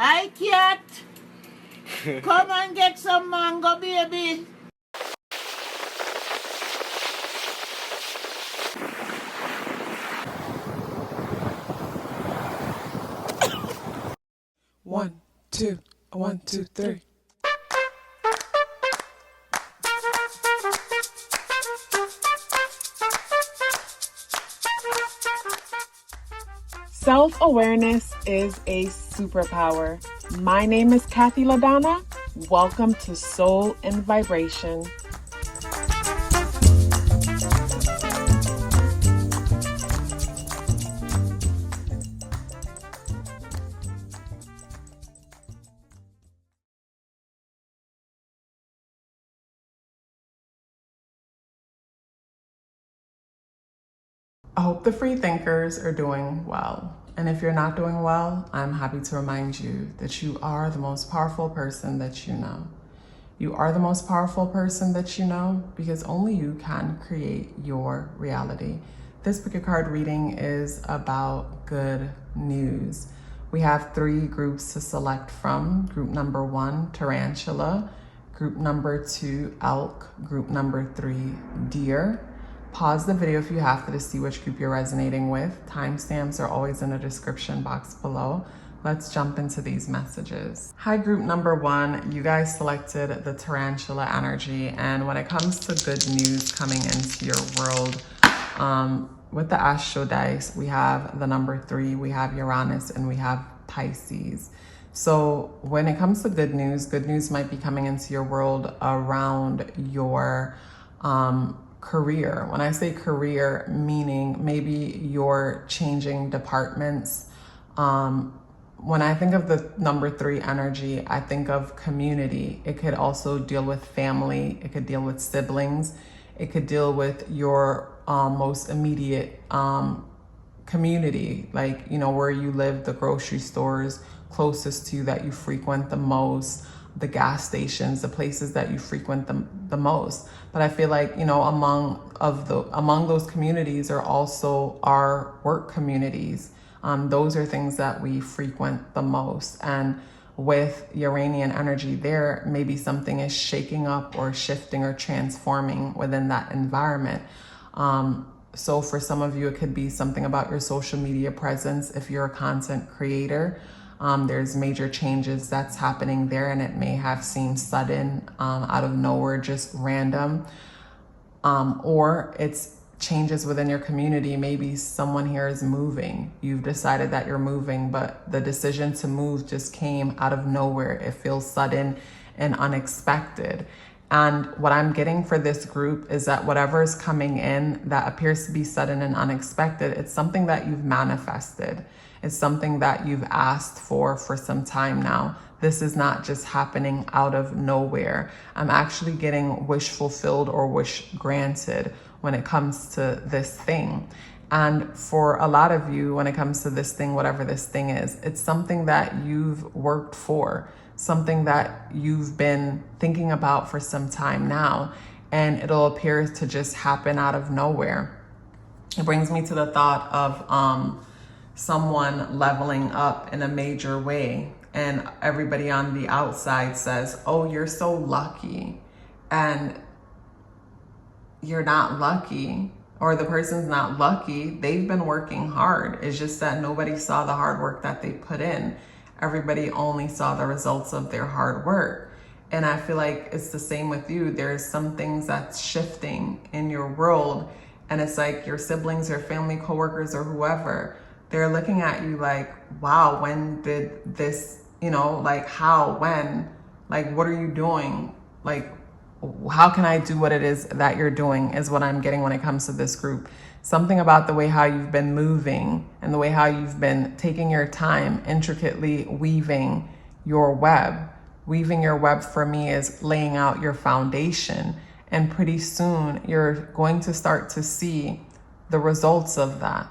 Hi, cat. Come and get some mango, baby. One, two, 1, 2, 3. Self-awareness is a superpower. My name is KathyLaDonna. Welcome to Soul and Vibration. I hope the free thinkers are doing well. And if you're not doing well, I'm happy to remind you that you are the most powerful person that you know. You are the most powerful person that you know because only you can create your reality. This pick a card reading is about good news. We have 3 groups to select from. Group number 1, Tarantula. Group number 2, Elk. Group number 3, Deer. Pause the video if you have to see which group you're resonating with. Timestamps are always in the description box below. Let's jump into these messages. Hi, group number 1. You guys selected the Tarantula energy. And when it comes to good news coming into your world, with the Astro dice, we have the number 3, we have Uranus, and we have Pisces. So when it comes to good news might be coming into your world around your career. When I say career, meaning maybe you're changing departments. When I think of the number 3 energy, I think of community. It could also deal with family. It could deal with siblings. It could deal with your most immediate community, like, you know, where you live, the grocery stores closest to you that you frequent the most, the gas stations, the places that you frequent the most. But I feel like, you know, among those communities are also our work communities. Those are things that we frequent the most. And with Uranian energy there, maybe something is shaking up or shifting or transforming within that environment. So for some of you, it could be something about your social media presence. If you're a content creator, there's major changes that's happening there, and it may have seemed sudden, out of nowhere, just random. Or it's changes within your community. Maybe someone here is moving. You've decided that you're moving, but the decision to move just came out of nowhere. It feels sudden and unexpected. And what I'm getting for this group is that whatever is coming in that appears to be sudden and unexpected, it's something that you've manifested. It's something that you've asked for some time now. This is not just happening out of nowhere. I'm actually getting wish fulfilled or wish granted when it comes to this thing. And for a lot of you, when it comes to this thing, whatever this thing is, it's something that you've worked for, something that you've been thinking about for some time now, and it'll appear to just happen out of nowhere. It brings me to the thought of someone leveling up in a major way, and everybody on the outside says, oh, you're so lucky, and you're not lucky, or the person's not lucky. They've been working hard. It's just that nobody saw the hard work that they put in. Everybody only saw the results of their hard work. And I feel like it's the same with you. There's some things that's shifting in your world, and it's like your siblings or family, coworkers, or whoever, they're looking at you like, wow, when did this, you know, like how, when, like, what are you doing? Like, how can I do what it is that you're doing is what I'm getting when it comes to this group. Something about the way how you've been moving and the way how you've been taking your time, intricately weaving your web. Weaving your web for me is laying out your foundation. And pretty soon you're going to start to see the results of that.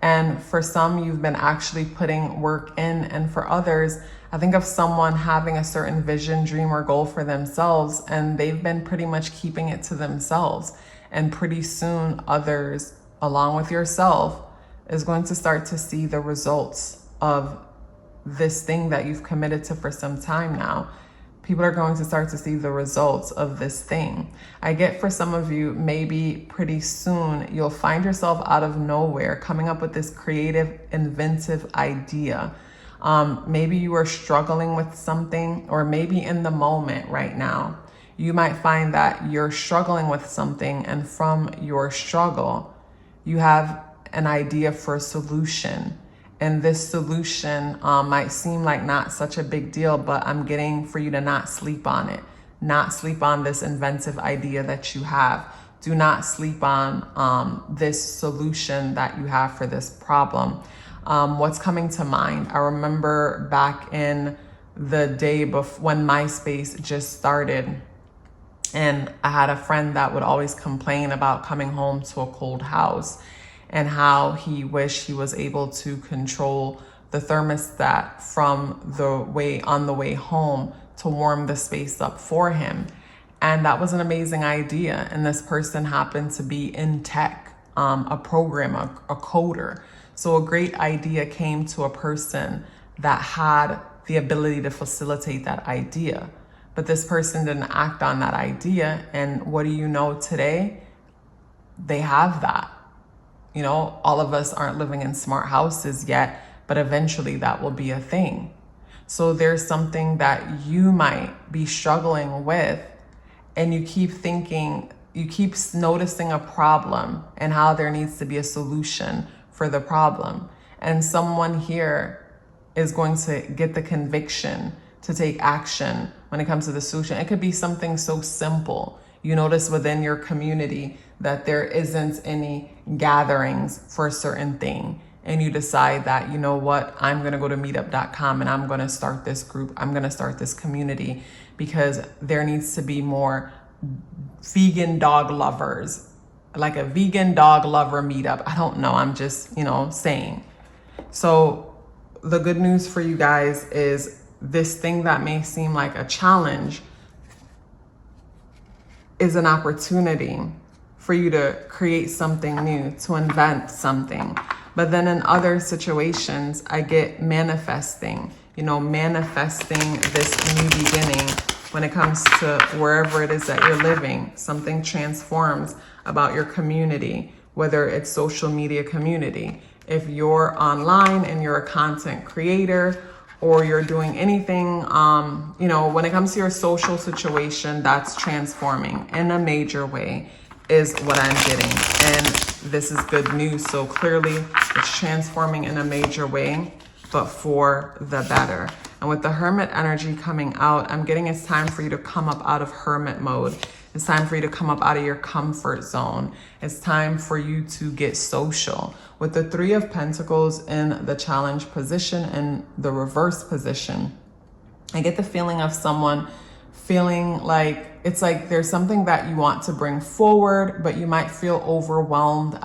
And for some, you've been actually putting work in. And for others, I think of someone having a certain vision, dream, or goal for themselves, and they've been pretty much keeping it to themselves. And pretty soon others, along with yourself, is going to start to see the results of this thing that you've committed to for some time now. People are going to start to see the results of this thing. I get for some of you, maybe pretty soon, you'll find yourself out of nowhere coming up with this creative, inventive idea. Maybe you are struggling with something, or maybe in the moment right now, you might find that you're struggling with something, and from your struggle, you have an idea for a solution. And this solution might seem like not such a big deal, but I'm getting for you to not sleep on it. Not sleep on this inventive idea that you have. Do not sleep on this solution that you have for this problem. What's coming to mind? I remember back in the day before, when MySpace just started, and I had a friend that would always complain about coming home to a cold house, and how he wished he was able to control the thermostat from on the way home to warm the space up for him. And that was an amazing idea. And this person happened to be in tech, a programmer, a coder. So a great idea came to a person that had the ability to facilitate that idea. But this person didn't act on that idea. And what do you know today? They have that. You know, all of us aren't living in smart houses yet, but eventually that will be a thing. So there's something that you might be struggling with, and you keep thinking, you keep noticing a problem and how there needs to be a solution for the problem. And someone here is going to get the conviction to take action when it comes to the solution. It could be something so simple. You notice within your community that there isn't any gatherings for a certain thing. And you decide that, you know what, I'm going to go to meetup.com and I'm going to start this group. I'm going to start this community because there needs to be more vegan dog lovers, like a vegan dog lover meetup. I don't know. I'm just, saying. So the good news for you guys is this thing that may seem like a challenge is an opportunity for you to create something new, to invent something. But then in other situations, I get manifesting this new beginning when it comes to wherever it is that you're living. Something transforms about your community, whether it's social media community. If you're online and you're a content creator, or you're doing anything, when it comes to your social situation, that's transforming in a major way is what I'm getting. And this is good news. So clearly it's transforming in a major way, but for the better. And with the Hermit energy coming out, I'm getting it's time for you to come up out of hermit mode. It's time for you to come up out of your comfort zone. It's time for you to get social. With the Three of Pentacles in the challenge position and the reverse position, I get the feeling of someone feeling like it's like there's something that you want to bring forward, but you might feel overwhelmed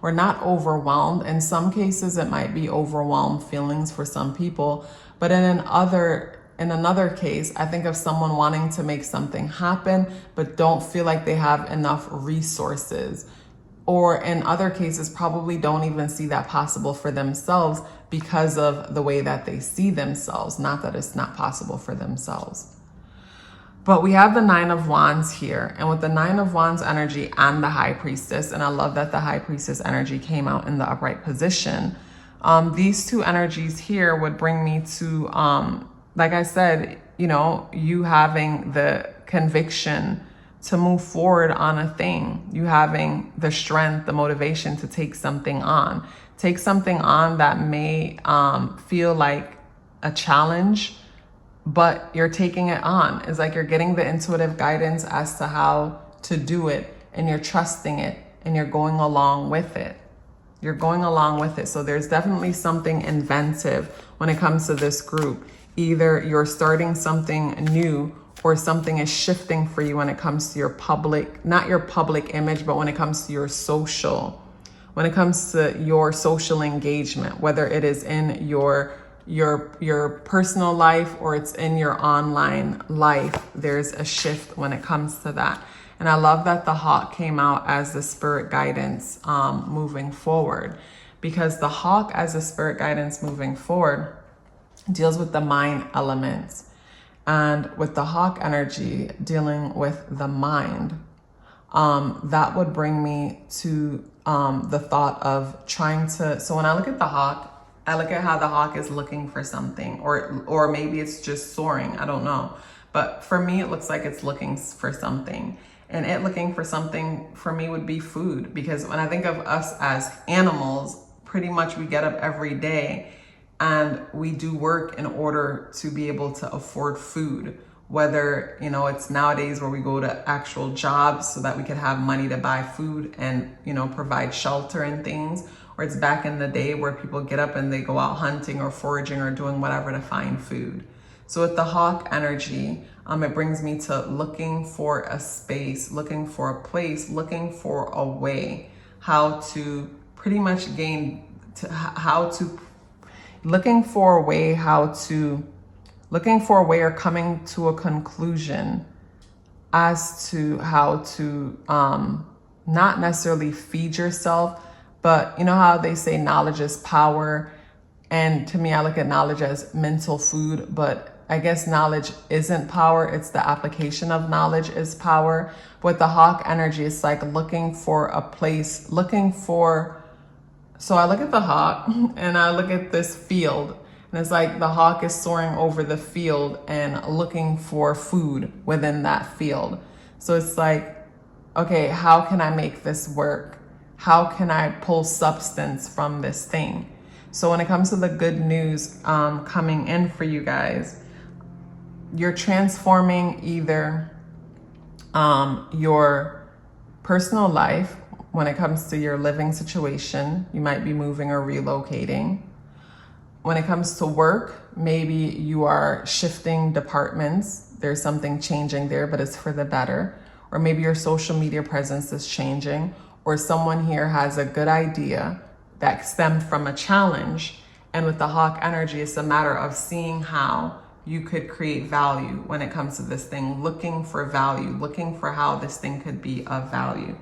or not overwhelmed. In some cases, it might be overwhelmed feelings for some people, but in another case, I think of someone wanting to make something happen, but don't feel like they have enough resources. Or in other cases, probably don't even see that possible for themselves because of the way that they see themselves. Not that it's not possible for themselves. But we have the Nine of Wands here. And with the Nine of Wands energy and the High Priestess, and I love that the High Priestess energy came out in the upright position. These two energies here would bring me to, like I said, you having the conviction to move forward on a thing, you having the strength, the motivation to take something on. Take something on that may feel like a challenge, but you're taking it on. It's like you're getting the intuitive guidance as to how to do it, and you're trusting it, and you're going along with it. You're going along with it. So there's definitely something inventive when it comes to this group. Either you're starting something new, or something is shifting for you when it comes to your public, not your public image, but when it comes to your social, when it comes to your social engagement, whether it is in your personal life or it's in your online life, there's a shift when it comes to that. And I love that the hawk came out as the spirit guidance moving forward, because the hawk as the spirit guidance moving forward deals with the mind elements. And with the hawk energy dealing with the mind, that would bring me to the thought of trying to, so when I look at the hawk, I look at how the hawk is looking for something, or maybe it's just soaring, I don't know. But for me, it looks like it's looking for something. And it looking for something for me would be food, because when I think of us as animals, pretty much we get up every day and we do work in order to be able to afford food. Whether, you know, it's nowadays where we go to actual jobs so that we can have money to buy food and, you know, provide shelter and things, or it's back in the day where people get up and they go out hunting or foraging or doing whatever to find food. So with the hawk energy, it brings me to looking for a space, looking for a place, looking for a way, how to pretty much looking for a way or coming to a conclusion as to how to not necessarily feed yourself, but you know how they say knowledge is power. And to me, I look at knowledge as mental food, but I guess knowledge isn't power. It's the application of knowledge is power. With the hawk energy, it's like looking for a place, so I look at the hawk and I look at this field, and it's like the hawk is soaring over the field and looking for food within that field. So it's like, okay, how can I make this work? How can I pull substance from this thing? So when it comes to the good news coming in for you guys, you're transforming either your personal life. When it comes to your living situation, you might be moving or relocating. When it comes to work, maybe you are shifting departments. There's something changing there, but it's for the better. Or maybe your social media presence is changing, or someone here has a good idea that stemmed from a challenge. And with the hawk energy, it's a matter of seeing how you could create value when it comes to this thing, looking for value, looking for how this thing could be of value.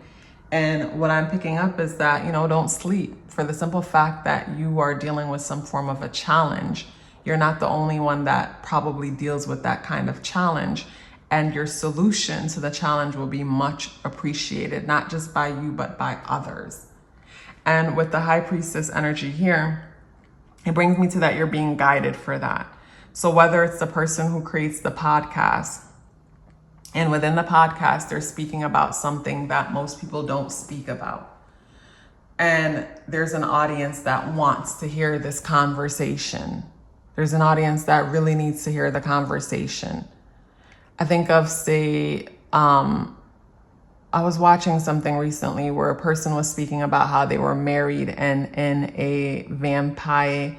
And what I'm picking up is that, you know, don't sleep, for the simple fact that you are dealing with some form of a challenge. You're not the only one that probably deals with that kind of challenge. And your solution to the challenge will be much appreciated, not just by you, but by others. And with the high priestess energy here, it brings me to that you're being guided for that. So whether it's the person who creates the podcast, and within the podcast, they're speaking about something that most people don't speak about. And there's an audience that wants to hear this conversation. There's an audience that really needs to hear the conversation. I think of, say, I was watching something recently where a person was speaking about how they were married and in a vampire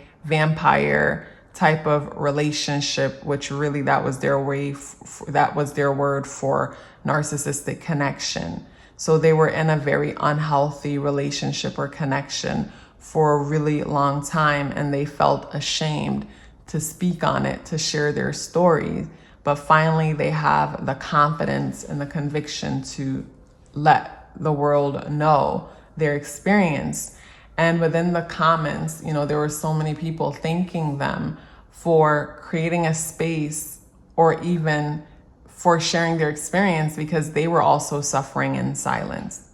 type of relationship, which really that was their way, that was their word for narcissistic connection. So they were in a very unhealthy relationship or connection for a really long time, and they felt ashamed to speak on it, to share their stories. But finally they have the confidence and the conviction to let the world know their experience. And within the comments, you know, there were so many people thanking them for creating a space or even for sharing their experience, because they were also suffering in silence.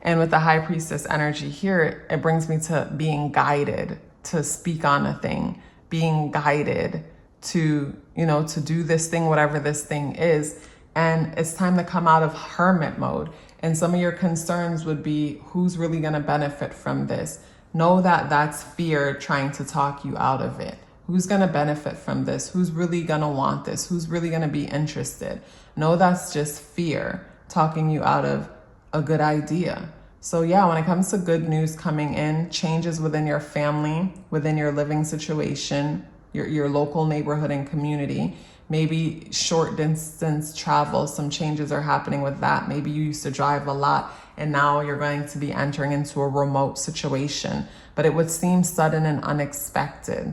And with the high priestess energy here, it brings me to being guided to speak on a thing, being guided to, you know, to do this thing, whatever this thing is. And it's time to come out of hermit mode. And some of your concerns would be, who's really going to benefit from this? Know that that's fear trying to talk you out of it. Who's going to benefit from this? Who's really going to want this? Who's really going to be interested? No, that's just fear talking you out of a good idea. So yeah, when it comes to good news coming in, changes within your family, within your living situation, your local neighborhood and community, maybe short distance travel, some changes are happening with that. Maybe you used to drive a lot and now you're going to be entering into a remote situation, but it would seem sudden and unexpected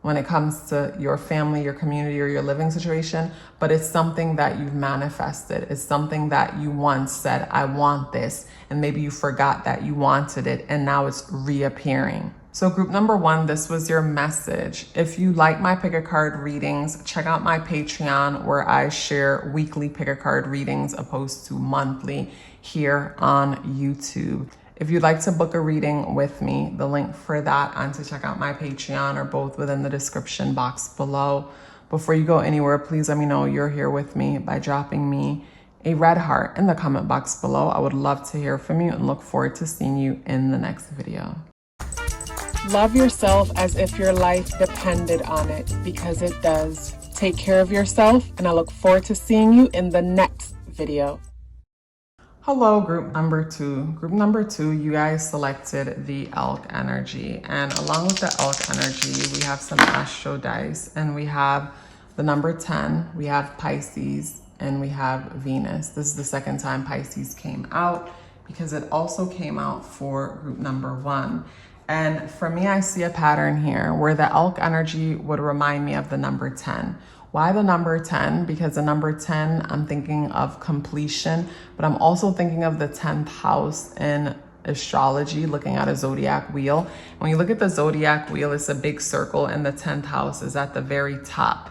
when it comes to your family, your community, or your living situation, but it's something that you've manifested. It's something that you once said, I want this, and maybe you forgot that you wanted it, and now it's reappearing. So group number 1, this was your message. If you like my pick a card readings, check out my Patreon where I share weekly pick a card readings opposed to monthly here on YouTube. If you'd like to book a reading with me, the link for that and to check out my Patreon are both within the description box below. Before you go anywhere, please let me know you're here with me by dropping me a red heart in the comment box below. I would love to hear from you and look forward to seeing you in the next video. Love yourself as if your life depended on it, because it does. Take care of yourself, and I look forward to seeing you in the next video. Hello, group number 2. Group number 2, you guys selected the elk energy. And along with the elk energy, we have some astro dice, and we have the number 10, we have Pisces, and we have Venus. This is the second time Pisces came out because it also came out for group number 1. And for me, I see a pattern here where the elk energy would remind me of the number 10. Why the number 10? Because the number 10, I'm thinking of completion, but I'm also thinking of the 10th house in astrology, looking at a zodiac wheel. When you look at the zodiac wheel, it's a big circle and the 10th house is at the very top.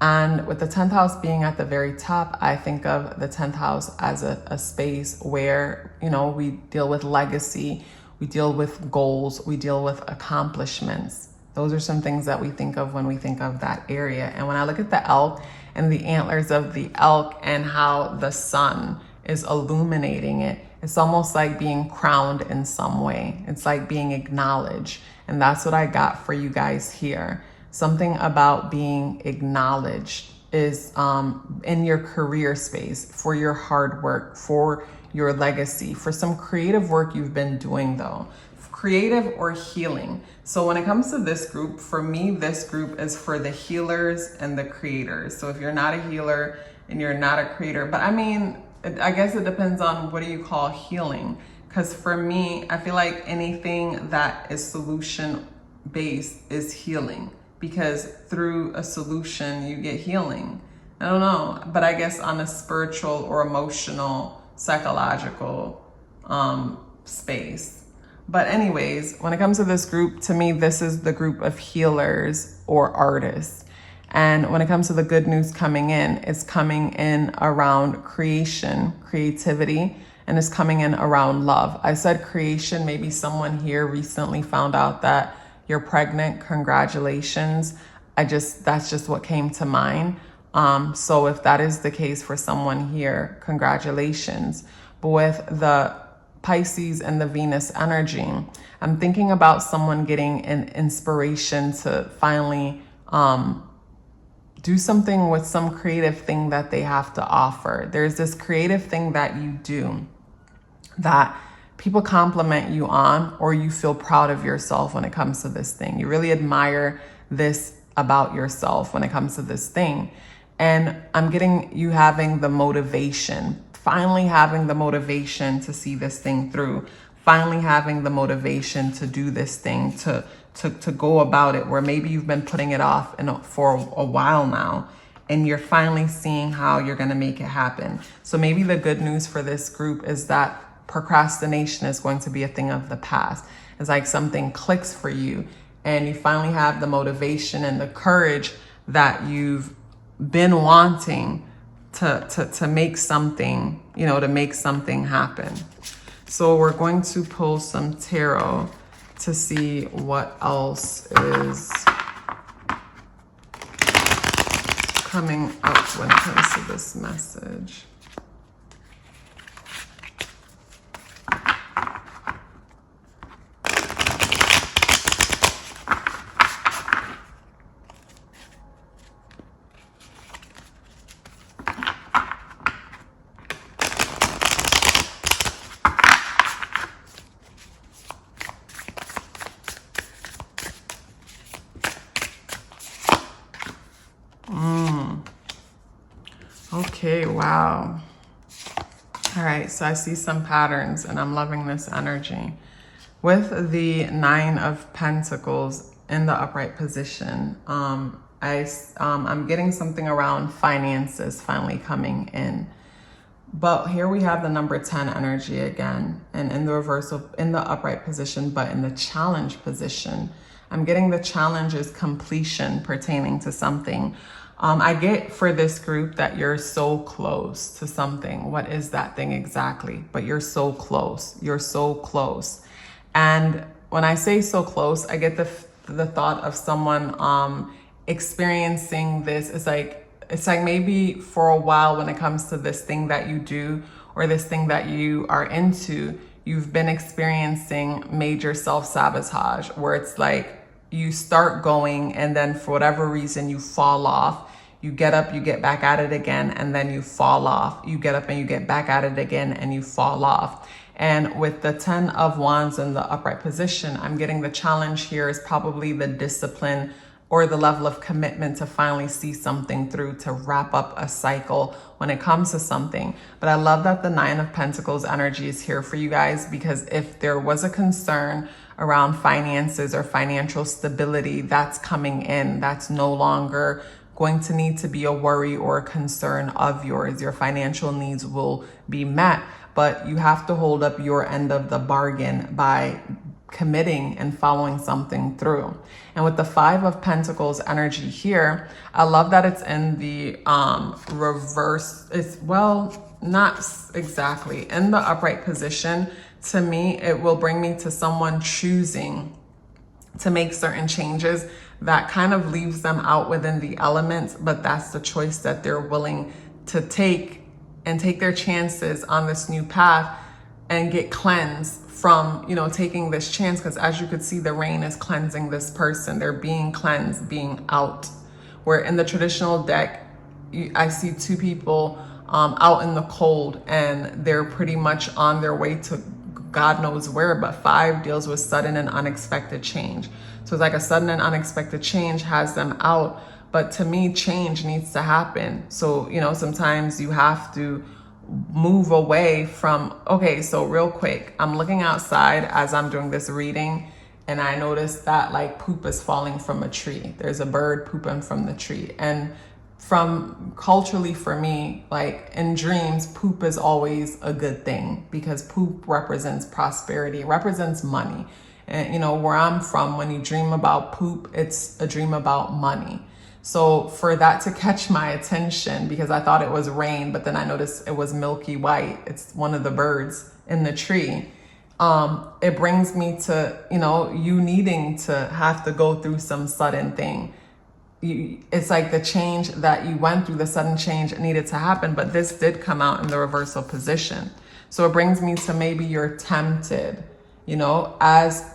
And with the 10th house being at the very top, I think of the 10th house as a space where, you know, we deal with legacy, we deal with goals, we deal with accomplishments. Those are some things that we think of when we think of that area. And when I look at the elk and the antlers of the elk and how the sun is illuminating it, it's almost like being crowned in some way. It's like being acknowledged. And that's what I got for you guys here. Something about being acknowledged is in your career space, for your hard work, for your legacy, for some creative work you've been doing though, creative or healing. So when it comes to this group, for me, this group is for the healers and the creators. So if you're not a healer and you're not a creator, but I mean, I guess it depends on what do you call healing? Because for me, I feel like anything that is solution based is healing, because through a solution, you get healing. I don't know, but I guess on a spiritual or emotional, psychological space. But anyways, when it comes to this group, to me, this is the group of healers or artists. And when it comes to the good news coming in, it's coming in around creation, creativity, and it's coming in around love. I said creation, maybe someone here recently found out that you're pregnant. Congratulations. That's just what came to mind. So if that is the case for someone here, congratulations. But with the Pisces and the Venus energy, I'm thinking about someone getting an inspiration to finally do something with some creative thing that they have to offer. There's this creative thing that you do that people compliment you on, or you feel proud of yourself when it comes to this thing. You really admire this about yourself when it comes to this thing. And I'm getting you having the motivation, finally having the motivation to see this thing through, finally having the motivation to do this thing, to go about it, where maybe you've been putting it off for a while now, and you're finally seeing how you're going to make it happen. So maybe the good news for this group is that procrastination is going to be a thing of the past. It's like something clicks for you and you finally have the motivation and the courage that you've been wanting to make something, you know, to make something happen. So we're going to pull some tarot to see what else is coming up when it comes to this message. Okay, wow. All right, so I see some patterns and I'm loving this energy. With the 9 of Pentacles in the upright position, I'm getting something around finances finally coming in. But here we have the number 10 energy again, and in the reversal, in the upright position, but in the challenge position. I'm getting the challenge is completion pertaining to something. I get for this group that you're so close to something. What is that thing exactly? But you're so close. You're so close. And when I say so close, I get the thought of someone experiencing this. It's like maybe for a while when it comes to this thing that you do or this thing that you are into, you've been experiencing major self-sabotage where it's like you start going and then for whatever reason you fall off. You get up, you get back at it again, and then you fall off. You get up and you get back at it again and you fall off. And with the 10 of Wands in the upright position, I'm getting the challenge here is probably the discipline or the level of commitment to finally see something through, to wrap up a cycle when it comes to something. But I love that the 9 of Pentacles energy is here for you guys, because if there was a concern around finances or financial stability, that's coming in. That's no longer going to need to be a worry or a concern of yours. Your financial needs will be met, but you have to hold up your end of the bargain by committing and following something through. And with the 5 of Pentacles energy here, I love that it's in the reverse. It's, well, not exactly in the upright position. To me, it will bring me to someone choosing to make certain changes that kind of leaves them out within the elements, but that's the choice that they're willing to take and take their chances on this new path and get cleansed from, you know, taking this chance. Because as you could see, the rain is cleansing this person. They're being cleansed, being out. Where in the traditional deck, I see 2 people out in the cold and they're pretty much on their way to God knows where, but 5 deals with sudden and unexpected change. So it's like a sudden and unexpected change has them out. But to me, change needs to happen. So, you know, sometimes you have to move away from, okay, so real quick, I'm looking outside as I'm doing this reading and I noticed that like poop is falling from a tree. There's a bird pooping from the tree. And from culturally for me, like in dreams, poop is always a good thing because poop represents prosperity, it represents money. And you know, where I'm from, when you dream about poop, it's a dream about money. So for that to catch my attention, because I thought it was rain, but then I noticed it was milky white. It's one of the birds in the tree. It brings me to, you know, you needing to have to go through some sudden thing. It's like the change that you went through, the sudden change needed to happen, but this did come out in the reversal position. So it brings me to maybe you're tempted, you know, as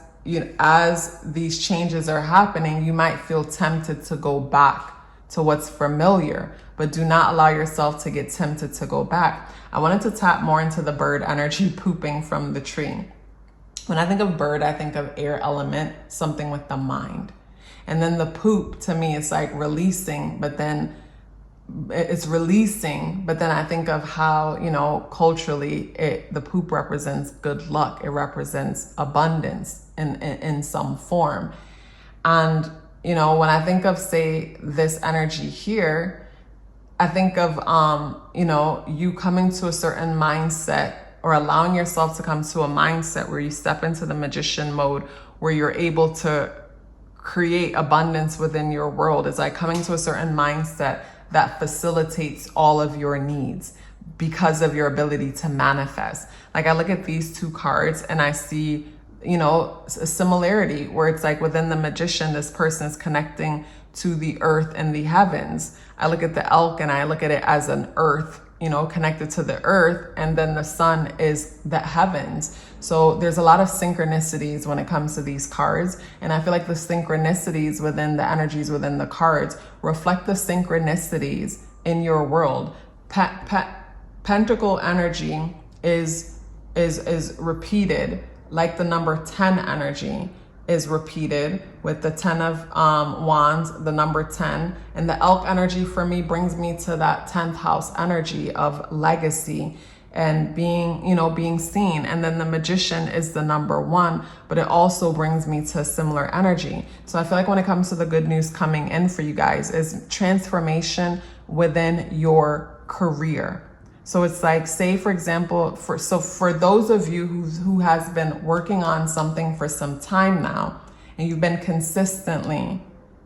these changes are happening, you might feel tempted to go back to what's familiar, but do not allow yourself to get tempted to go back. I wanted to tap more into the bird energy pooping from the tree. When I think of bird, I think of air element, something with the mind. And then the poop to me is like releasing, but then it's releasing. But then I think of how, you know, culturally the poop represents good luck. It represents abundance in some form. And, you know, when I think of, say, this energy here, I think of, you know, you coming to a certain mindset or allowing yourself to come to a mindset where you step into the magician mode, where you're able to create abundance within your world. It's like coming to a certain mindset that facilitates all of your needs because of your ability to manifest. Like I look at these 2 cards and I see, you know, a similarity where it's like within the magician, this person is connecting to the earth and the heavens. I look at the elk and I look at it as an earth, you know, connected to the earth, and then the sun is the heavens. So there's a lot of synchronicities when it comes to these cards. And I feel like the synchronicities within the energies within the cards reflect the synchronicities in your world. Pentacle energy is repeated, like the number 10 energy is repeated with the 10 of wands, the number 10. And the elk energy for me brings me to that 10th house energy of legacy and being, you know, being seen. And then the magician is the number 1, but it also brings me to similar energy. So I feel like when it comes to the good news coming in for you guys is transformation within your career. So it's like, say for example, for those of you who has been working on something for some time now, and you've been consistently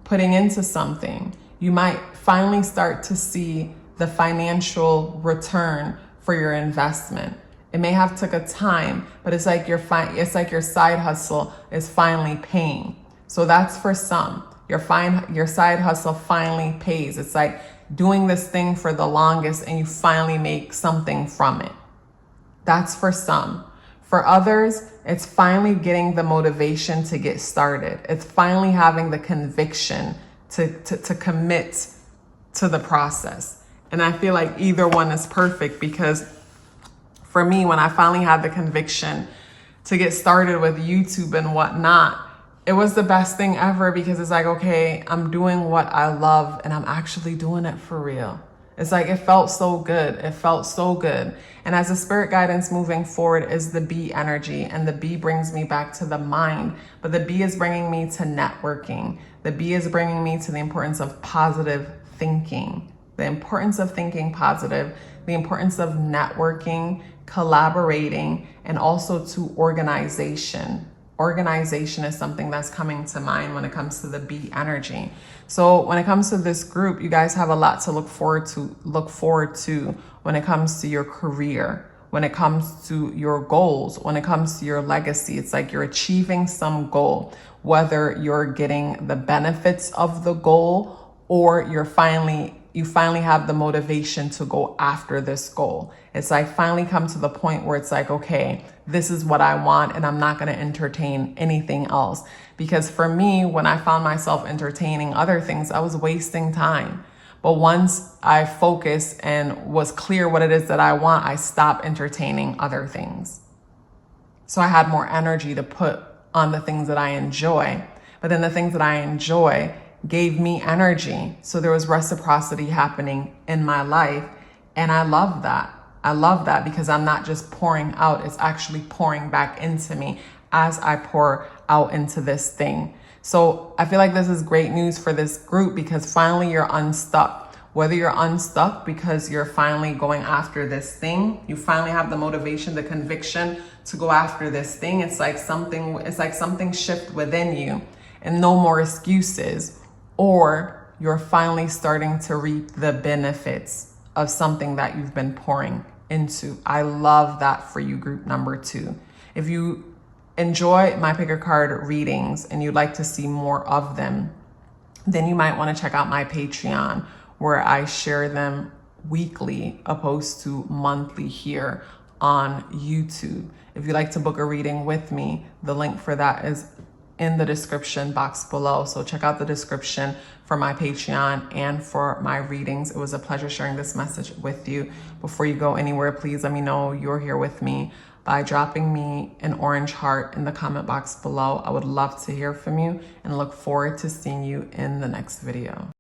putting into something, you might finally start to see the financial return for your investment. It may have took a time, but it's like your side hustle is finally paying. So that's for some. Your side hustle finally pays. It's like doing this thing for the longest and you finally make something from it. That's for some. For others, it's finally getting the motivation to get started. It's finally having the conviction to commit to the process. And I feel like either one is perfect, because for me, when I finally had the conviction to get started with YouTube and whatnot, it was the best thing ever, because it's like, okay, I'm doing what I love and I'm actually doing it for real. It's like, it felt so good. It felt so good. And as a spirit guidance moving forward is the B energy, and the B brings me back to the mind, but the B is bringing me to networking. The B is bringing me to the importance of positive thinking, the importance of thinking positive, the importance of networking, collaborating, and also to organization. Organization is something that's coming to mind when it comes to the B energy. So when it comes to this group, you guys have a lot to look forward to when it comes to your career, when it comes to your goals, when it comes to your legacy. It's like you're achieving some goal, whether you're getting the benefits of the goal or you finally have the motivation to go after this goal. It's like finally come to the point where it's like, okay, this is what I want and I'm not going to entertain anything else. Because for me, when I found myself entertaining other things, I was wasting time. But once I focused and was clear what it is that I want, I stopped entertaining other things. So I had more energy to put on the things that I enjoy. But then the things that I enjoy gave me energy. So there was reciprocity happening in my life. And I love that. I love that, because I'm not just pouring out, it's actually pouring back into me as I pour out into this thing. So I feel like this is great news for this group, because finally you're unstuck. Whether you're unstuck because you're finally going after this thing, you finally have the motivation, the conviction to go after this thing. It's like something shift within you and no more excuses. Or you're finally starting to reap the benefits of something that you've been pouring into. I love that for you, group number 2. If you enjoy my pick a card readings and you'd like to see more of them, then you might want to check out my Patreon, where I share them weekly opposed to monthly here on YouTube. If you'd like to book a reading with me, the link for that is in the description box below. So check out the description for my Patreon and for my readings. It was a pleasure sharing this message with you. Before you go anywhere, please let me know you're here with me by dropping me an orange heart in the comment box below. I would love to hear from you and look forward to seeing you in the next video.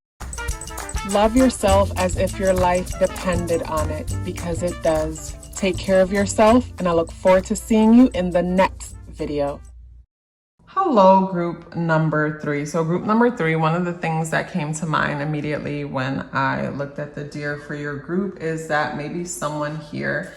Love yourself as if your life depended on it, because it does. Take care of yourself, and I look forward to seeing you in the next video. Hello, group number 3. So group number 3, one of the things that came to mind immediately when I looked at the deer for your group is that maybe someone here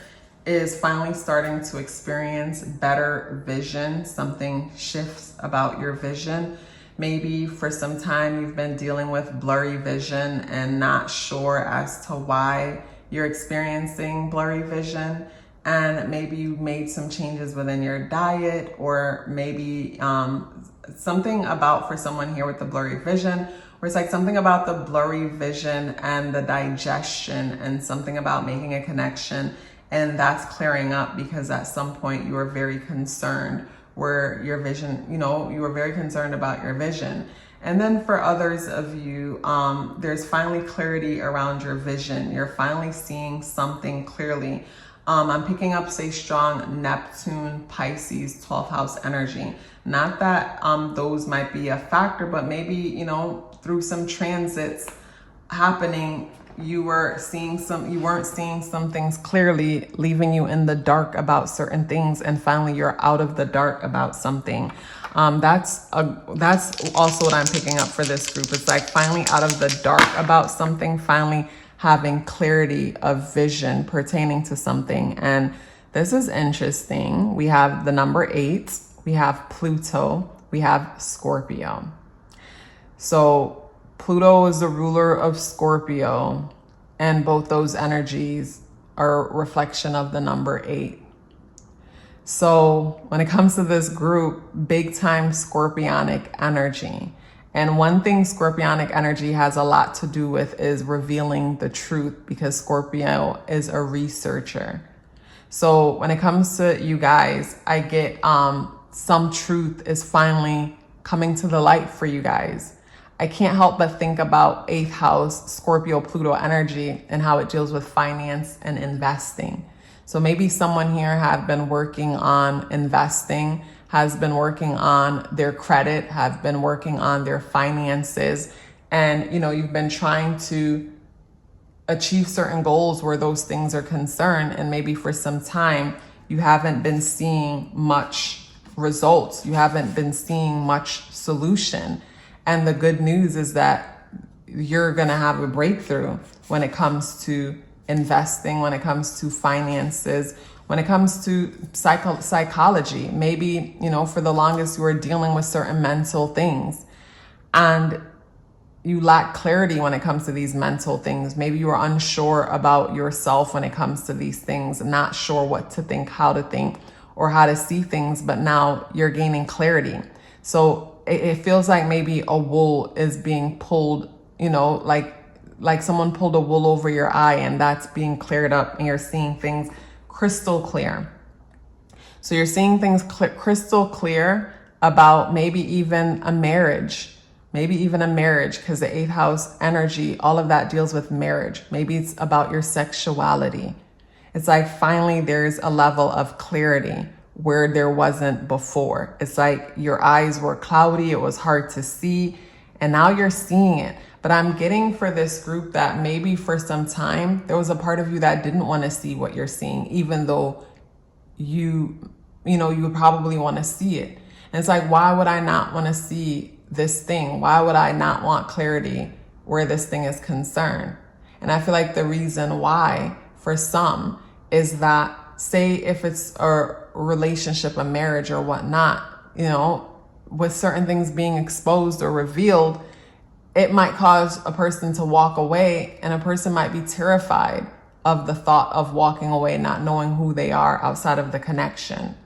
is finally starting to experience better vision. Something shifts about your vision. Maybe for some time you've been dealing with blurry vision and not sure as to why you're experiencing blurry vision. And maybe you made some changes within your diet, or maybe something about, for someone here with the blurry vision, where it's like something about the blurry vision and the digestion, and something about making a connection. And that's clearing up, because at some point you were very concerned where your vision, you were very concerned about your vision. And then for others of you, there's finally clarity around your vision. You're finally seeing something clearly. I'm picking up, say, strong Neptune, Pisces, 12th house energy. Not that those might be a factor, but maybe, through some transits happening, you weren't seeing some things clearly, leaving you in the dark about certain things, and finally you're out of the dark about something. That's also what I'm picking up for this group. It's like finally out of the dark about something, finally having clarity of vision pertaining to something. And this is interesting. We have the number 8, we have Pluto, we have Scorpio. So Pluto is the ruler of Scorpio, and both those energies are a reflection of the number 8. So when it comes to this group, big time scorpionic energy. And one thing scorpionic energy has a lot to do with is revealing the truth, because Scorpio is a researcher. So when it comes to you guys, I get some truth is finally coming to the light for you guys. I can't help but think about 8th house Scorpio Pluto energy and how it deals with finance and investing. So maybe someone here have been working on investing, has been working on their credit, have been working on their finances, and you've been trying to achieve certain goals where those things are concerned, and maybe for some time you haven't been seeing much results, you haven't been seeing much solution. And the good news is that you're gonna have a breakthrough when it comes to investing, when it comes to finances, when it comes to psychology. Maybe, for the longest you were dealing with certain mental things and you lack clarity when it comes to these mental things. Maybe you are unsure about yourself when it comes to these things, not sure what to think, how to think, or how to see things, but now you're gaining clarity. So it feels like maybe a wool is being pulled, like someone pulled a wool over your eye, and that's being cleared up and you're seeing things crystal clear. So you're seeing things crystal clear about maybe even a marriage, because the 8th house energy, all of that deals with marriage. Maybe it's about your sexuality. It's like finally there's a level of clarity where there wasn't before. It's like your eyes were cloudy, it was hard to see, and now you're seeing it. But I'm getting for this group that maybe for some time, there was a part of you that didn't want to see what you're seeing, even though you would probably want to see it. And it's like, why would I not want to see this thing? Why would I not want clarity where this thing is concerned? And I feel like the reason why for some is that, say if it's a relationship, a marriage or whatnot, with certain things being exposed or revealed, it might cause a person to walk away, and a person might be terrified of the thought of walking away, not knowing who they are outside of the connection,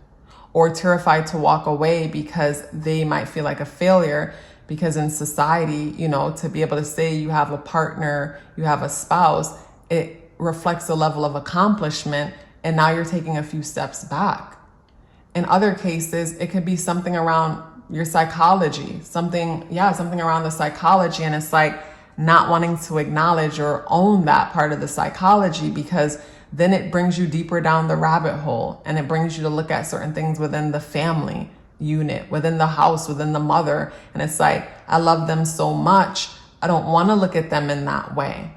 or terrified to walk away because they might feel like a failure, because in society, to be able to say you have a partner, you have a spouse, it reflects a level of accomplishment, and now you're taking a few steps back. In other cases, it could be something around your psychology, something around the psychology, and it's like not wanting to acknowledge or own that part of the psychology, because then it brings you deeper down the rabbit hole, and it brings you to look at certain things within the family unit, within the house, within the mother, and it's like, I love them so much, I don't want to look at them in that way.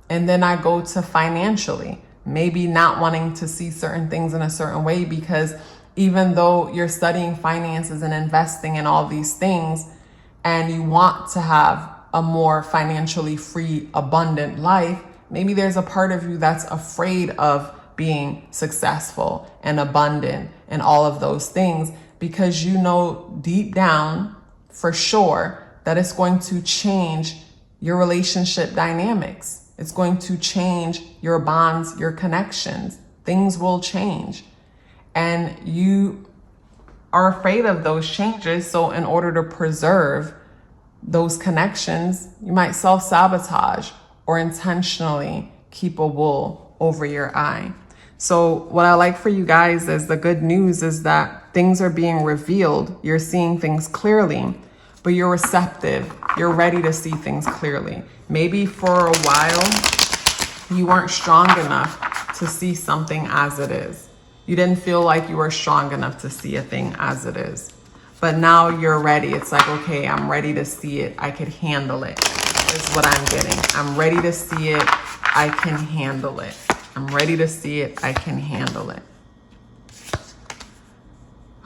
And then I go to financially, maybe not wanting to see certain things in a certain way, because even though you're studying finances and investing in all these things, and you want to have a more financially free, abundant life, maybe there's a part of you that's afraid of being successful and abundant and all of those things, because deep down for sure that it's going to change your relationship dynamics. It's going to change your bonds, your connections. Things will change. And you are afraid of those changes. So in order to preserve those connections, you might self-sabotage or intentionally keep a wool over your eye. So what I like for you guys is, the good news is that things are being revealed. You're seeing things clearly, but you're receptive. You're ready to see things clearly. Maybe for a while, you weren't strong enough to see something as it is. You didn't feel like you were strong enough to see a thing as it is. But now you're ready. It's like, okay, I'm ready to see it. I could handle it, is what I'm getting. I'm ready to see it. I can handle it. I'm ready to see it. I can handle it.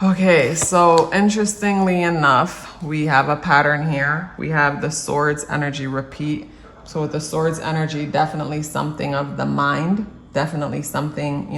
Okay, so interestingly enough, we have a pattern here. We have the swords energy repeat So with the swords energy, definitely something of the mind, definitely something,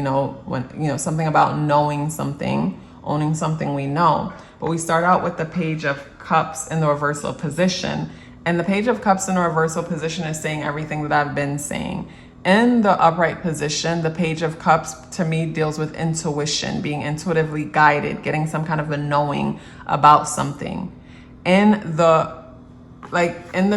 something about knowing something, owning something we know. But we start out with the Page of Cups in the reversal position. And the Page of Cups in the reversal position is saying everything that I've been saying. In the upright position, the Page of Cups to me deals with intuition, being intuitively guided, getting some kind of a knowing about something. In the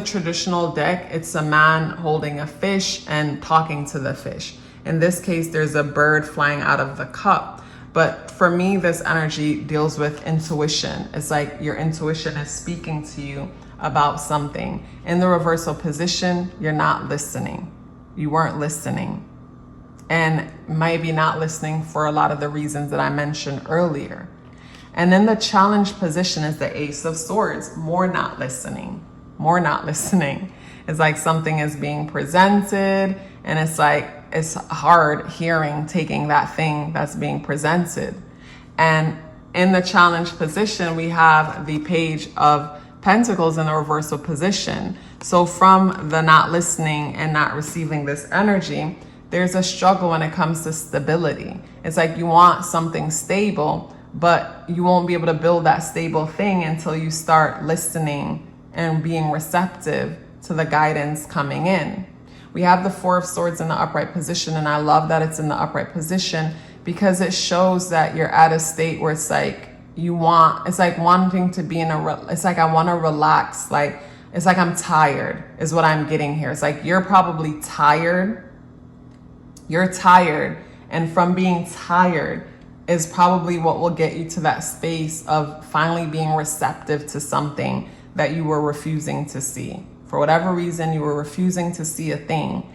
traditional deck, it's a man holding a fish and talking to the fish. In this case, there's a bird flying out of the cup. But for me, this energy deals with intuition. It's like your intuition is speaking to you about something. In the reversal position, you're not listening. You weren't listening. And maybe not listening for a lot of the reasons that I mentioned earlier. And in the challenge position is the Ace of Swords, more not listening. More not listening. It's like something is being presented and it's like it's hard hearing, taking that thing that's being presented. And in the challenge position, we have the Page of Pentacles in the reversal position. So from the not listening and not receiving this energy, there's a struggle when it comes to stability. It's like you want something stable, but you won't be able to build that stable thing until you start listening and being receptive to the guidance coming in. We have the Four of Swords in the upright position, and I love that it's in the upright position because it shows that you're at a state where it's like it's like wanting to be it's like I want to relax. Like, it's like I'm tired is what I'm getting here. It's like you're probably tired. You're tired. And from being tired is probably what will get you to that space of finally being receptive to something that you were refusing to see. For whatever reason, you were refusing to see a thing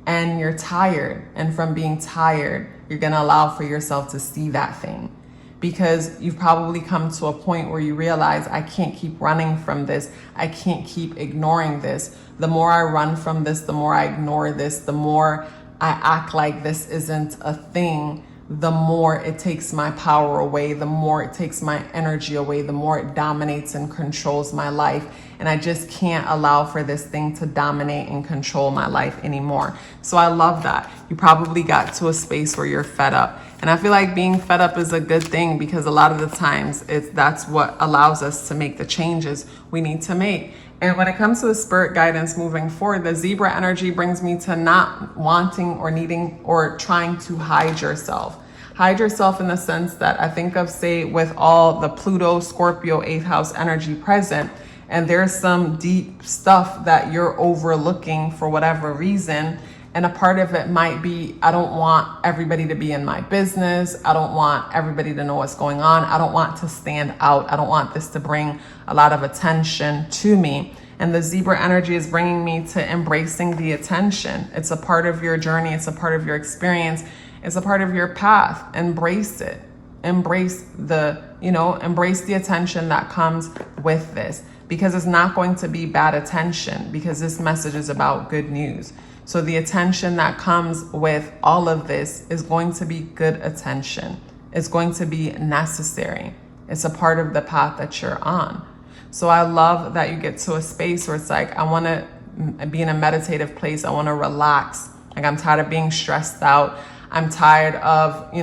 and you're tired. And from being tired, you're going to allow for yourself to see that thing because you've probably come to a point where you realize I can't keep running from this. I can't keep ignoring this. The more I run from this, the more I ignore this, the more I act like this isn't a thing, the more it takes my power away, the more it takes my energy away, the more it dominates and controls my life. And I just can't allow for this thing to dominate and control my life anymore. So I love that. You probably got to a space where you're fed up. And I feel like being fed up is a good thing because a lot of the times that's what allows us to make the changes we need to make. And when it comes to the spirit guidance moving forward, the zebra energy brings me to not wanting or needing or trying to hide yourself. Hide yourself in the sense that I think of, say, with all the Pluto, Scorpio, 8th house energy present, and there's some deep stuff that you're overlooking for whatever reason. And a part of it might be, I don't want everybody to be in my business. I don't want everybody to know what's going on. I don't want to stand out. I don't want this to bring a lot of attention to me. And the zebra energy is bringing me to embracing the attention. It's a part of your journey. It's a part of your experience. It's a part of your path. Embrace it. Embrace the attention that comes with this, because it's not going to be bad attention, because this message is about good news. So the attention that comes with all of this is going to be good attention. It's going to be necessary. It's a part of the path that you're on. So I love that you get to a space where it's like, I want to be in a meditative place. I want to relax. Like, I'm tired of being stressed out. I'm tired of,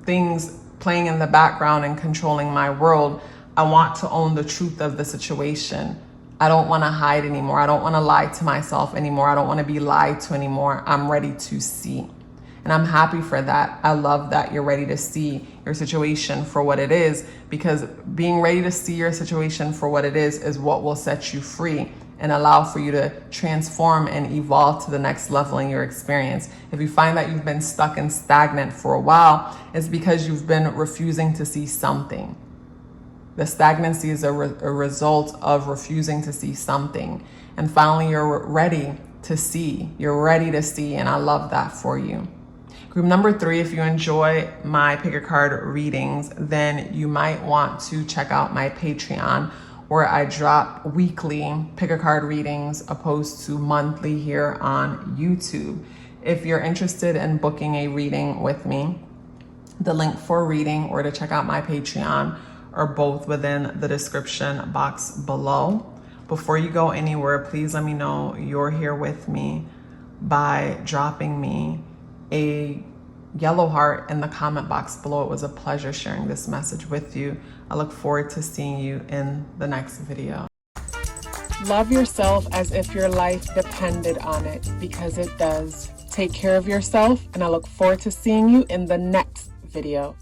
things playing in the background and controlling my world. I want to own the truth of the situation. I don't want to hide anymore. I don't want to lie to myself anymore. I don't want to be lied to anymore. I'm ready to see. And I'm happy for that. I love that you're ready to see your situation for what it is, because being ready to see your situation for what it is what will set you free and allow for you to transform and evolve to the next level in your experience. If you find that you've been stuck and stagnant for a while, it's because you've been refusing to see something. The stagnancy is a result of refusing to see something. And finally, you're ready to see. You're ready to see, and I love that for you. Group number 3, if you enjoy my pick a card readings, then you might want to check out my Patreon, where I drop weekly pick a card readings opposed to monthly here on YouTube. If you're interested in booking a reading with me, the link for reading or to check out my Patreon are both within the description box below. Before you go anywhere, please let me know you're here with me by dropping me a yellow heart in the comment box below. It was a pleasure sharing this message with you. I look forward to seeing you in the next video. Love yourself as if your life depended on it, because it does. Take care of yourself, and I look forward to seeing you in the next video.